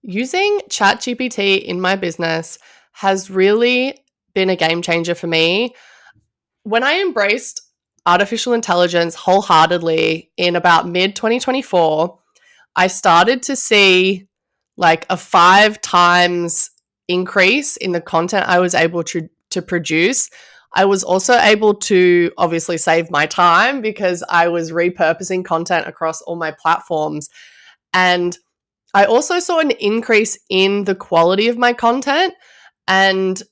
Using ChatGPT in my business has really been a game changer for me. When I embraced artificial intelligence wholeheartedly in about mid 2024, I started to see like a 5 times increase in the content I was able to produce. I was also able to obviously save my time because I was repurposing content across all my platforms. And I also saw an increase in the quality of my content. And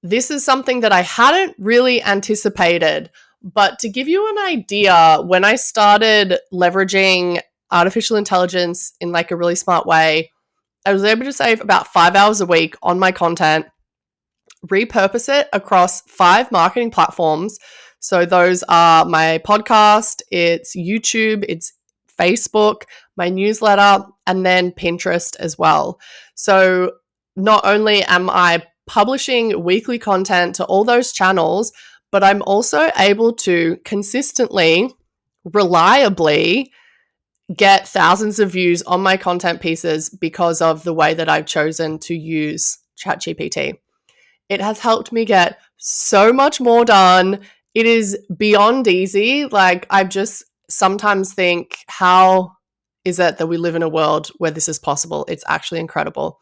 this is something that I hadn't really anticipated. But to give you an idea, when I started leveraging artificial intelligence in like a really smart way, I was able to save about 5 hours a week on my content, repurpose it across 5 marketing platforms. So those are my podcast, it's YouTube, it's Facebook, my newsletter, and then Pinterest as well. So not only am I publishing weekly content to all those channels, but I'm also able to consistently, reliably get thousands of views on my content pieces because of the way that I've chosen to use ChatGPT. It has helped me get so much more done. It is beyond easy. Like, I just sometimes think, how is it that we live in a world where this is possible? It's actually incredible.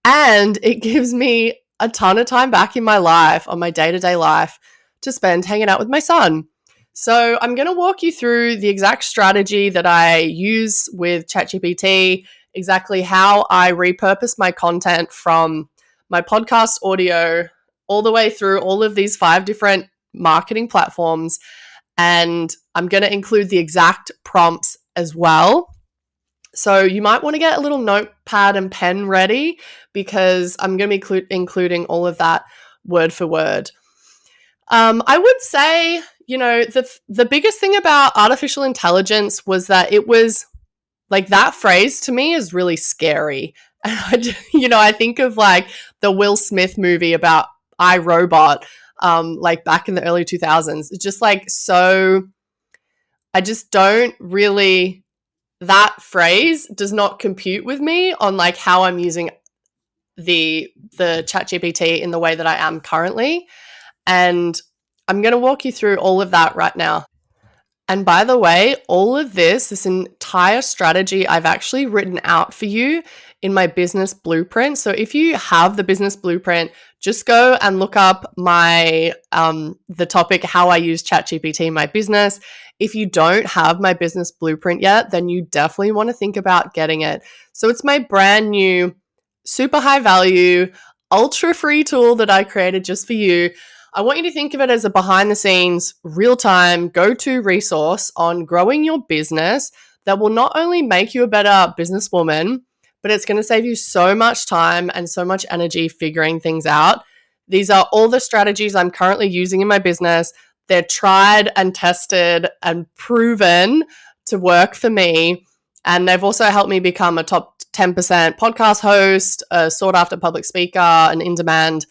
And it gives me a ton of time back in my life, on my day-to-day life, to spend hanging out with my son. So I'm going to walk you through the exact strategy that I use with ChatGPT, exactly how I repurpose my content from my podcast audio all the way through all of these 5 different marketing platforms. And I'm going to include the exact prompts as well. So you might want to get a little notepad and pen ready because I'm going to be including all of that word for word. I would say, the biggest thing about artificial intelligence was that it was like, that phrase to me is really scary. And I think of like the Will Smith movie about iRobot, like back in the early 2000s. It's just like, so I just don't really, that phrase does not compute with me on like how I'm using the ChatGPT in the way that I am currently. And I'm going to walk you through all of that right now. And by the way, all of this entire strategy, I've actually written out for you in my business blueprint. So if you have the business blueprint, just go and look up my the topic, how I use ChatGPT in my business. If you don't have my business blueprint yet, then you definitely want to think about getting it. So it's my brand new, super high value, ultra free tool that I created just for you. I want you to think of it as a behind the scenes, real time, go to resource on growing your business that will not only make you a better businesswoman, but it's going to save you so much time and so much energy figuring things out. These are all the strategies I'm currently using in my business. They're tried and tested and proven to work for me. And they've also helped me become a top 10% podcast host, a sought after public speaker, an in-demand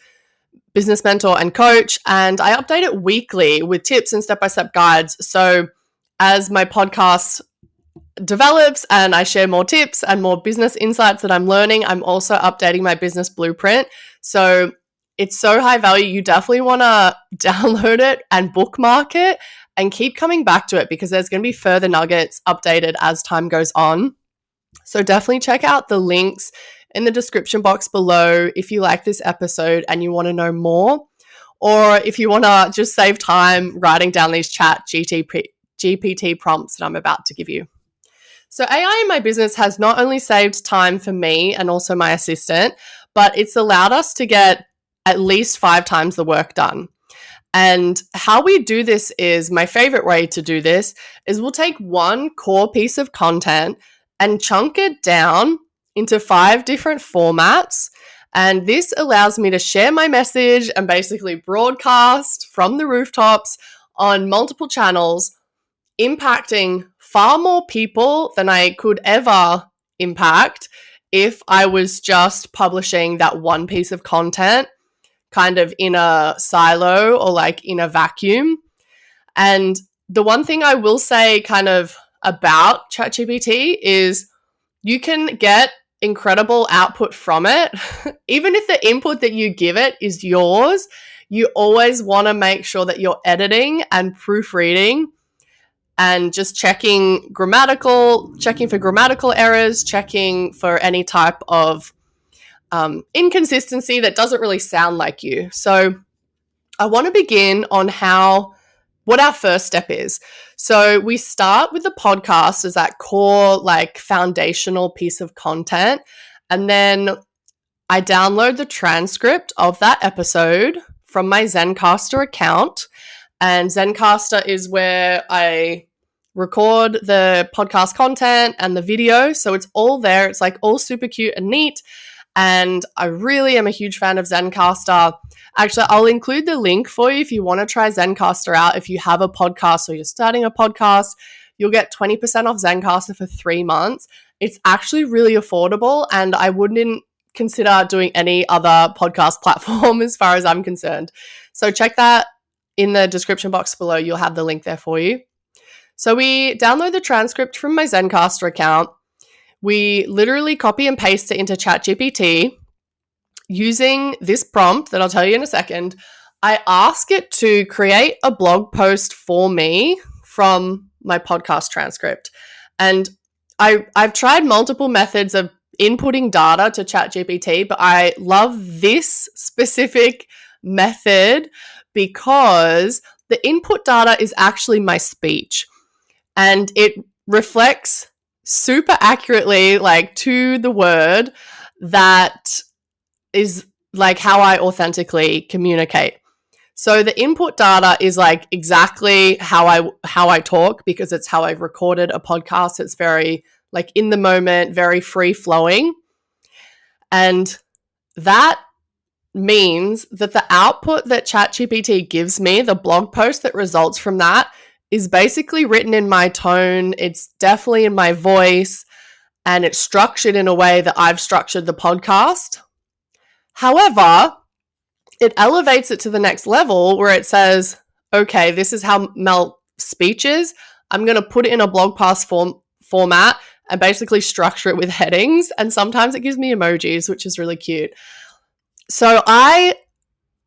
business mentor and coach. And I update it weekly with tips and step-by-step guides. So as my podcast develops and I share more tips and more business insights that I'm learning, I'm also updating my business blueprint. So it's so high value. You definitely want to download it and bookmark it and keep coming back to it because there's going to be further nuggets updated as time goes on. So definitely check out the links in the description box below if you like this episode and you want to know more, or if you want to just save time writing down these GPT prompts that I'm about to give you. So AI in my business has not only saved time for me and also my assistant, but it's allowed us to get at least 5 times the work done. And how we do this is, my favorite way to do this is we'll take one core piece of content and chunk it down into 5 different formats. And this allows me to share my message and basically broadcast from the rooftops on multiple channels, impacting far more people than I could ever impact if I was just publishing that one piece of content kind of in a silo or like in a vacuum. And the one thing I will say kind of about ChatGPT is you can get incredible output from it, even if the input that you give it is yours, you always want to make sure that you're editing and proofreading and just checking for grammatical errors, checking for any type of inconsistency that doesn't really sound like you. So I want to begin on what our first step is. So we start with the podcast as that core, like foundational piece of content. And then I download the transcript of that episode from my Zencastr account. And Zencastr is where I record the podcast content and the video. So it's all there. It's like all super cute and neat. And I really am a huge fan of Zencastr. Actually, I'll include the link for you if you want to try Zencastr out. If you have a podcast or you're starting a podcast, you'll get 20% off Zencastr for 3 months. It's actually really affordable, and I wouldn't consider doing any other podcast platform as far as I'm concerned. So check that in the description box below. You'll have the link there for you. So we download the transcript from my Zencastr account. We literally copy and paste it into ChatGPT using this prompt that I'll tell you in a second. I ask it to create a blog post for me from my podcast transcript. And I've tried multiple methods of inputting data to ChatGPT, but I love this specific method because the input data is actually my speech. And it reflects super accurately, like to the word, that is like how I authentically communicate. So the input data is like exactly how I talk, because it's how I've recorded a podcast. It's very like in the moment, very free flowing. And that means that the output that ChatGPT gives me, the blog post that results from that, is basically written in my tone. It's definitely in my voice, and it's structured in a way that I've structured the podcast. However, it elevates it to the next level where it says, okay, this is how Mel speeches. I'm going to put it in a blog post format and basically structure it with headings. And sometimes it gives me emojis, which is really cute. So I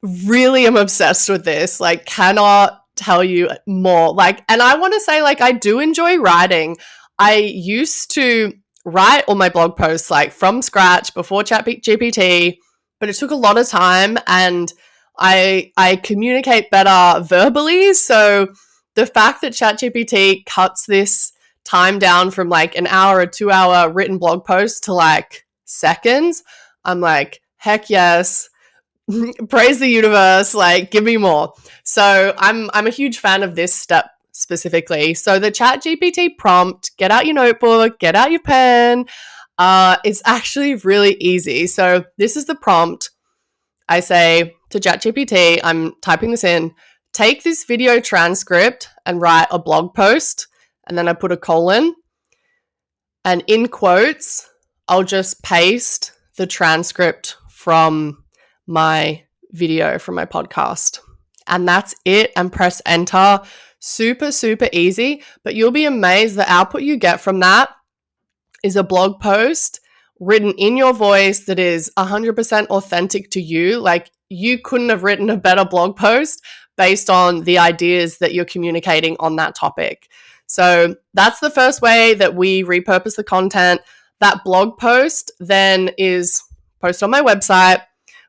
really am obsessed with this, like cannot tell you more. Like, and I want to say, like, I do enjoy writing. I used to write all my blog posts like from scratch before ChatGPT, but it took a lot of time, and I communicate better verbally. So the fact that ChatGPT cuts this time down from like an hour or 2 hour written blog post to like seconds, I'm like, heck yes. Praise the universe, like give me more. So I'm a huge fan of this step specifically. So the ChatGPT prompt, get out your notebook, get out your pen. It's actually really easy. So this is the prompt. I say to ChatGPT, I'm typing this in, take this video transcript and write a blog post. And then I put a colon. And in quotes, I'll just paste the transcript from my video from my podcast. And that's it, and press enter. Super, super easy, but you'll be amazed the output you get from that is a blog post written in your voice that is 100% authentic to you. Like, you couldn't have written a better blog post based on the ideas that you're communicating on that topic. So that's the first way that we repurpose the content. That blog post then is posted on my website.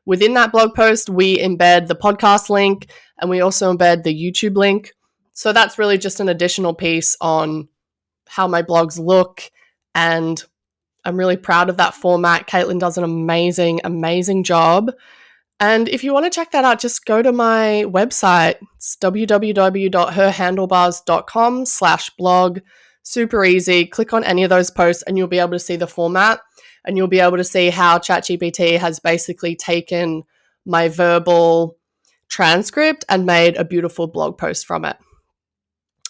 Within that blog post, we embed the podcast link, and we also embed the YouTube link. So that's really just an additional piece on how my blogs look, and I'm really proud of that format. Caitlin does an amazing, amazing job. And if you want to check that out, just go to my website. It's www.herhandlebars.com/blog. Super easy. Click on any of those posts and you'll be able to see the format, and you'll be able to see how ChatGPT has basically taken my verbal transcript and made a beautiful blog post from it.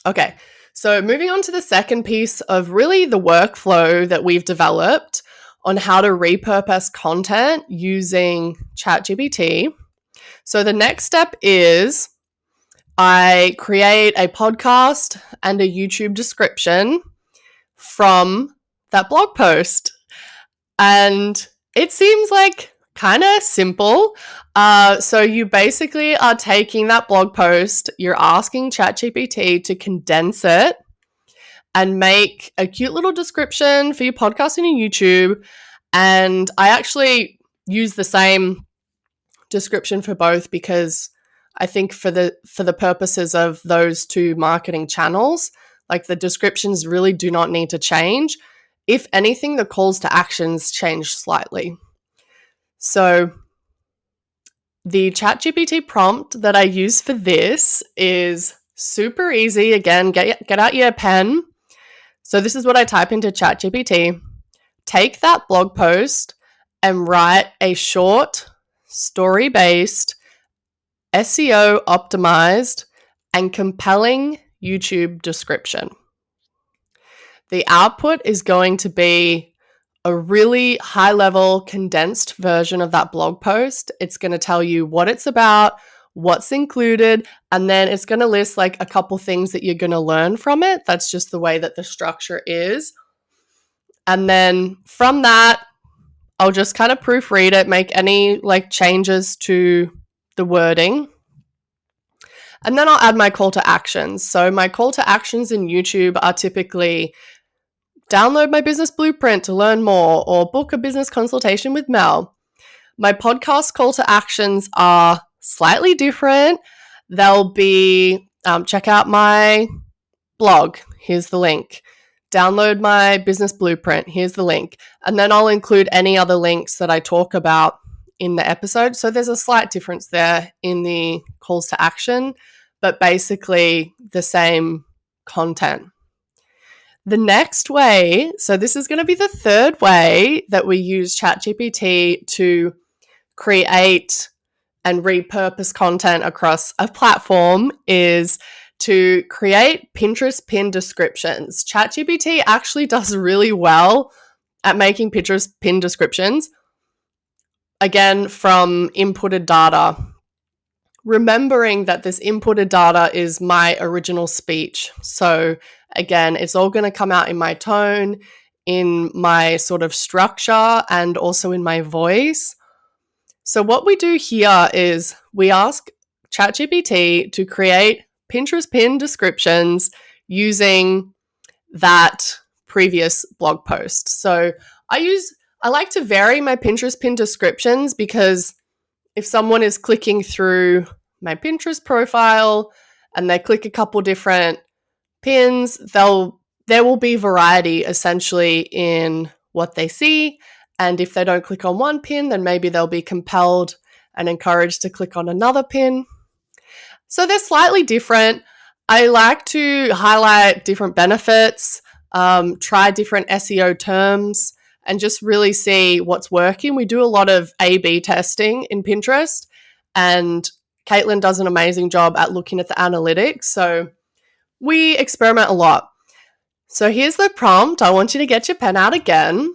Okay, so moving on to the second piece of really the workflow that we've developed on how to repurpose content using ChatGPT. So the next step is I create a podcast and a YouTube description from that blog post. And it seems like kind of simple. So you basically are taking that blog post, you're asking ChatGPT to condense it and make a cute little description for your podcast and your YouTube. And I actually use the same description for both because I think for the purposes of those two marketing channels, like the descriptions really do not need to change. If anything, the calls to actions change slightly. So the ChatGPT prompt that I use for this is super easy. Again, get out your pen. So this is what I type into ChatGPT. Take that blog post and write a short, story-based, SEO optimized, and compelling YouTube description. The output is going to be a really high level condensed version of that blog post. It's going to tell you what it's about, what's included, and then it's going to list like a couple things that you're going to learn from it. That's just the way that the structure is. And then from that, I'll just kind of proofread it, make any like changes to the wording. And then I'll add my call to actions. So my call to actions in YouTube are typically download my business blueprint to learn more or book a business consultation with Mel. My podcast call to actions are slightly different. They'll be check out my blog. Here's the link. Download my business blueprint. Here's the link. And then I'll include any other links that I talk about in the episode. So there's a slight difference there in the calls to action, but basically the same content. The next way, so this is going to be the third way that we use ChatGPT to create and repurpose content across a platform, is to create Pinterest pin descriptions. ChatGPT actually does really well at making Pinterest pin descriptions, again, from inputted data. Remembering that this inputted data is my original speech. So again, it's all going to come out in my tone, in my sort of structure, and also in my voice. So what we do here is we ask ChatGPT to create Pinterest pin descriptions using that previous blog post. So I like to vary my Pinterest pin descriptions because if someone is clicking through my Pinterest profile and they click a couple different pins, there will be variety essentially in what they see. And if they don't click on one pin, then maybe they'll be compelled and encouraged to click on another pin. So they're slightly different. I like to highlight different benefits, try different SEO terms, and just really see what's working. We do a lot of A/B testing in Pinterest, and Caitlin does an amazing job at looking at the analytics. So we experiment a lot. So here's the prompt. I want you to get your pen out again.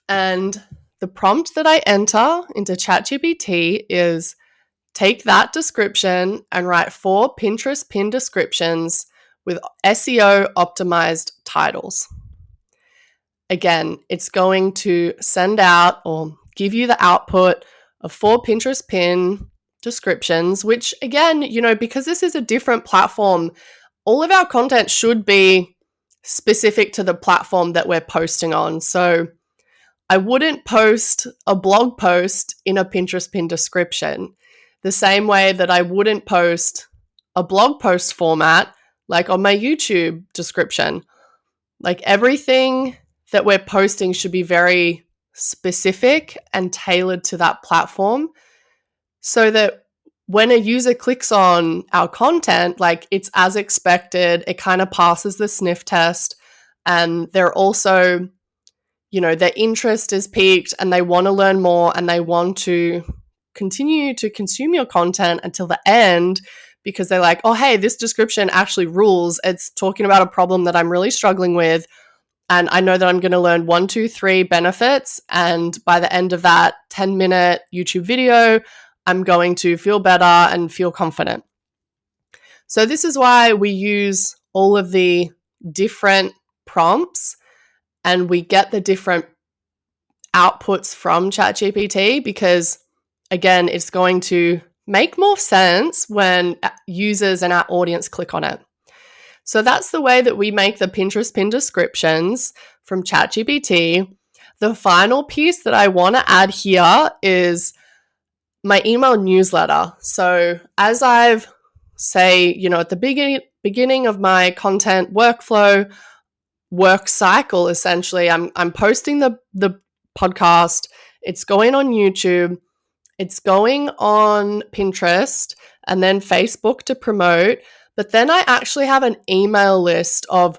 And the prompt that I enter into ChatGPT is take that description and write 4 Pinterest pin descriptions with SEO optimized titles. Again, it's going to send out or give you the output of 4 Pinterest pin descriptions, which again, because this is a different platform, all of our content should be specific to the platform that we're posting on. So I wouldn't post a blog post in a Pinterest pin description the same way that I wouldn't post a blog post format like on my YouTube description. Like everything that we're posting should be very specific and tailored to that platform so that when a user clicks on our content, like it's as expected, it kind of passes the sniff test, and they're also, their interest is piqued and they want to learn more and they want to continue to consume your content until the end because they're like, oh, hey, this description actually rules. It's talking about a problem that I'm really struggling with. And I know that I'm going to learn 1, 2, 3 benefits. And by the end of that 10-minute YouTube video, I'm going to feel better and feel confident. So this is why we use all of the different prompts and we get the different outputs from ChatGPT because, again, it's going to make more sense when users and our audience click on it. So that's the way that we make the Pinterest pin descriptions from ChatGPT. The final piece that I want to add here is my email newsletter. So as I've at the beginning of my content workflow, work cycle, essentially, I'm posting the podcast. It's going on YouTube. It's going on Pinterest and then Facebook to promote. But then I actually have an email list of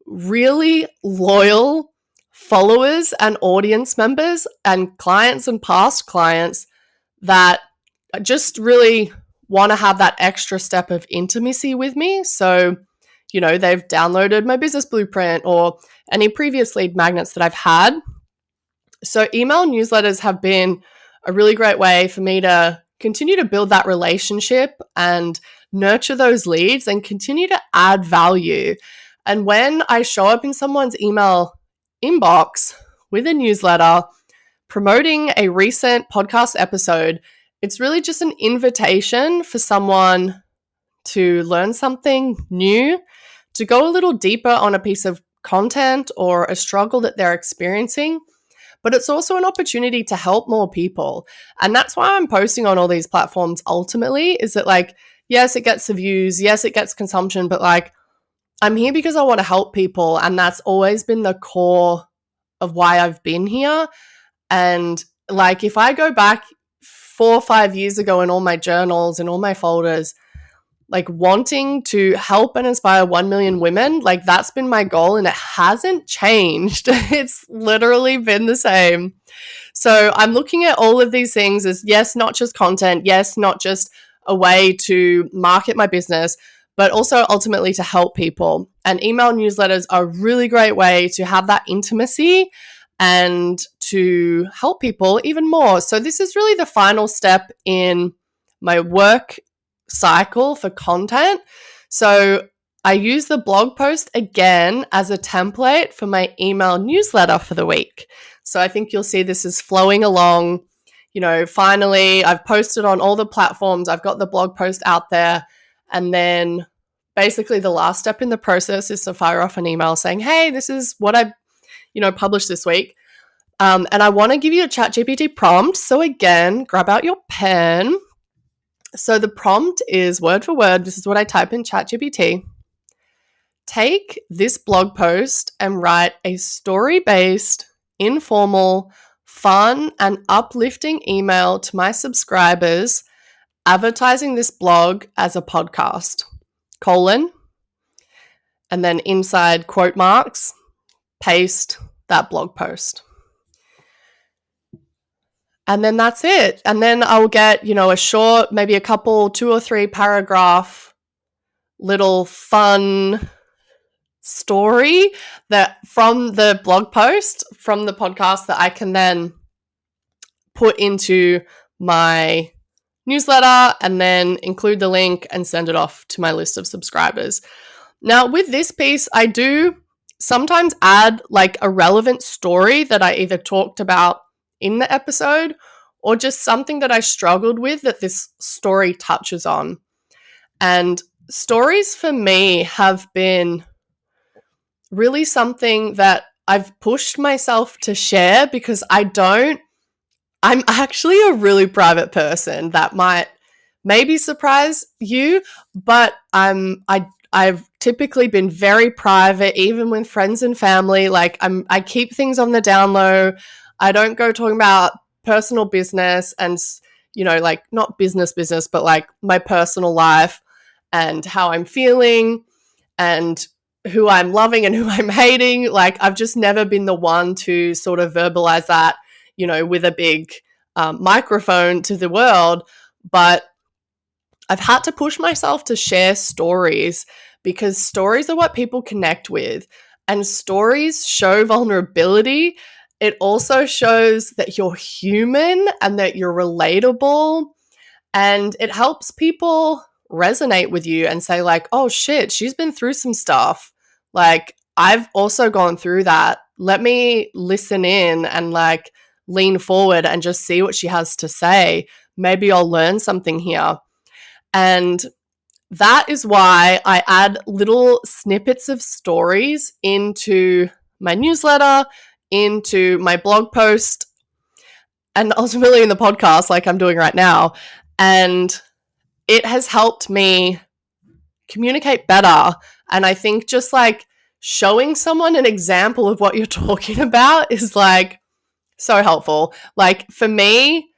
really loyal followers and audience members and clients and past clients that just really want to have that extra step of intimacy with me. So, they've downloaded my business blueprint or any previous lead magnets that I've had. So email newsletters have been a really great way for me to continue to build that relationship and nurture those leads and continue to add value. And when I show up in someone's email inbox with a newsletter promoting a recent podcast episode, it's really just an invitation for someone to learn something new, to go a little deeper on a piece of content or a struggle that they're experiencing. But it's also an opportunity to help more people. And that's why I'm posting on all these platforms ultimately, is that yes, it gets the views, yes, it gets consumption, but I'm here because I want to help people. And that's always been the core of why I've been here. And if I go back 4 or 5 years ago in all my journals and all my folders, wanting to help and inspire 1 million women, that's been my goal and it hasn't changed. It's literally been the same. So I'm looking at all of these things as, yes, not just content, yes, not just a way to market my business, but also ultimately to help people. And email newsletters are a really great way to have that intimacy and to help people even more. So this is really the final step in my work cycle for content. So I use the blog post again as a template for my email newsletter for the week. So I think you'll see this is flowing along. Finally, I've posted on all the platforms. I've got the blog post out there. And then basically the last step in the process is to fire off an email saying, hey, this is what I, published this week. And I want to give you a ChatGPT prompt. So again, grab out your pen. So the prompt is word for word. This is what I type in ChatGPT. Take this blog post and write a story-based, informal, fun, and uplifting email to my subscribers advertising this blog as a podcast, and then inside quote marks, paste that blog post. And then that's it. And then I'll get, a short, maybe a couple, 2 or 3 paragraph little fun story that from the blog post, from the podcast, that I can then put into my newsletter and then include the link and send it off to my list of subscribers. Now, with this piece, I do sometimes add a relevant story that I either talked about in the episode or just something that I struggled with that this story touches on. And stories for me have been really something that I've pushed myself to share because I'm actually a really private person. That might maybe surprise you, but I've typically been very private, even with friends and family. I keep things on the down low. I don't go talking about personal business and, not business, but my personal life and how I'm feeling and who I'm loving and who I'm hating. I've just never been the one to sort of verbalize that, with a big microphone to the world. But I've had to push myself to share stories because stories are what people connect with, and stories show vulnerability. It also shows that you're human and that you're relatable, and it helps people resonate with you and say oh shit, she's been through some stuff. I've also gone through that. Let me listen in and lean forward and just see what she has to say. Maybe I'll learn something here. And that is why I add little snippets of stories into my newsletter, into my blog post, and ultimately in the podcast like I'm doing right now. And it has helped me communicate better. And I think just like showing someone an example of what you're talking about is like so helpful. Like for me,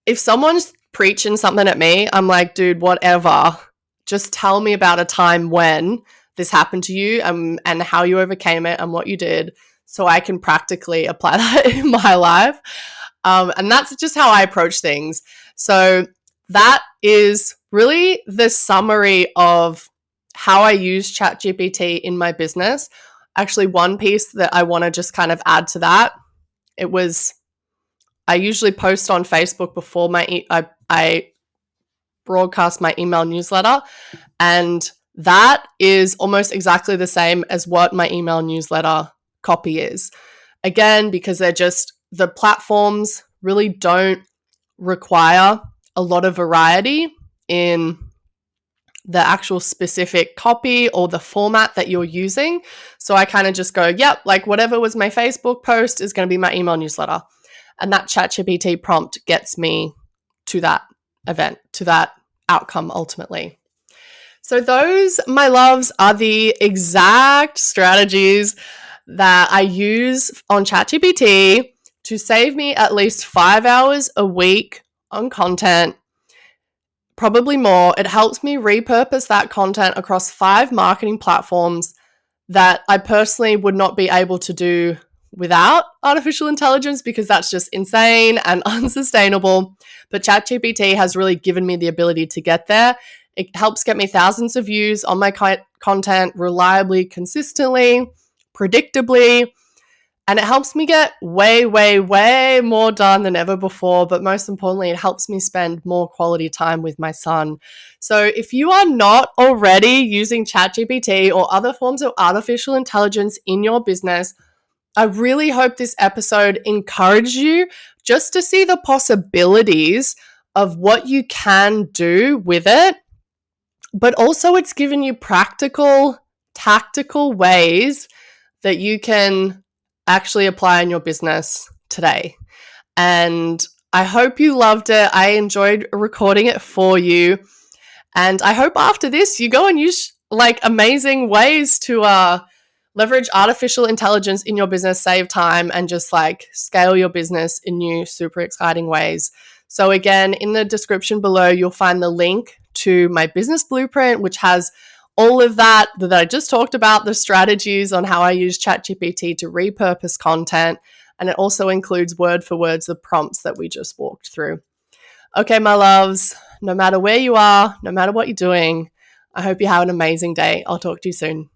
if someone's preaching something at me, I'm like, dude, whatever. Just tell me about a time when this happened to you and how you overcame it and what you did so I can practically apply that in my life. And that's just how I approach things. So that is really the summary of how I use ChatGPT in my business. Actually, one piece that I want to just kind of add to that, I usually post on Facebook before I broadcast my email newsletter, and that is almost exactly the same as what my email newsletter copy is. Again, because the platforms really don't require a lot of variety in the actual specific copy or the format that you're using. So I kind of just go, yep, like whatever was my Facebook post is going to be my email newsletter. And that ChatGPT prompt gets me to that event, to that outcome ultimately. So those, my loves, are the exact strategies that I use on ChatGPT to save me at least 5 hours a week on content, probably more. It helps me repurpose that content across 5 marketing platforms that I personally would not be able to do without artificial intelligence because that's just insane and unsustainable. But ChatGPT has really given me the ability to get there. It helps get me thousands of views on my content reliably, consistently, predictably, and it helps me get way, way, way more done than ever before. But most importantly, it helps me spend more quality time with my son. So if you are not already using ChatGPT or other forms of artificial intelligence in your business, I really hope this episode encouraged you just to see the possibilities of what you can do with it. But also it's given you practical, tactical ways that you can actually apply in your business today. And I hope you loved it. I enjoyed recording it for you. And I hope after this you go and use like amazing ways to leverage artificial intelligence in your business, save time, and just like scale your business in new, super exciting ways. So again, in the description below, you'll find the link to my business blueprint, which has all of that I just talked about, the strategies on how I use ChatGPT to repurpose content. And it also includes word for words the prompts that we just walked through. Okay, my loves, no matter where you are, no matter what you're doing, I hope you have an amazing day. I'll talk to you soon.